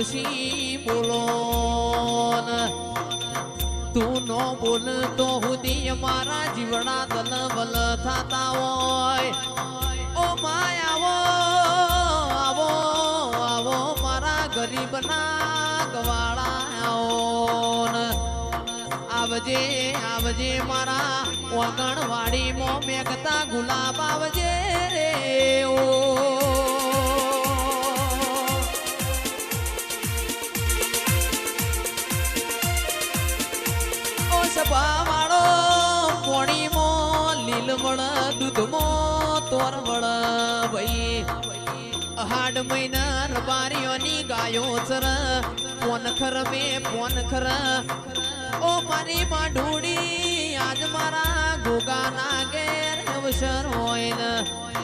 ડોશી બોલો તું નો બોલ તો હુદી મારા જીવડા દલ બલ થતા હોય ઓ માય આવો આવો આવો મારા ગરીબના ગવાળા આવો આવજે આવજે મારા ઓગણવાડીમાં મેઘતા ગુલાબ આવજે રે ઓ સભાવાળો પોણીમાં લીલવળ દૂધમાં તોરવળ ભાઈ હાડ મહિના રબારીઓની ગાયો ચર પોનખર બે પોનખર ઓ મારી માઢુડી આજ મારા ગોગાના ઘેર અવસર હોય ને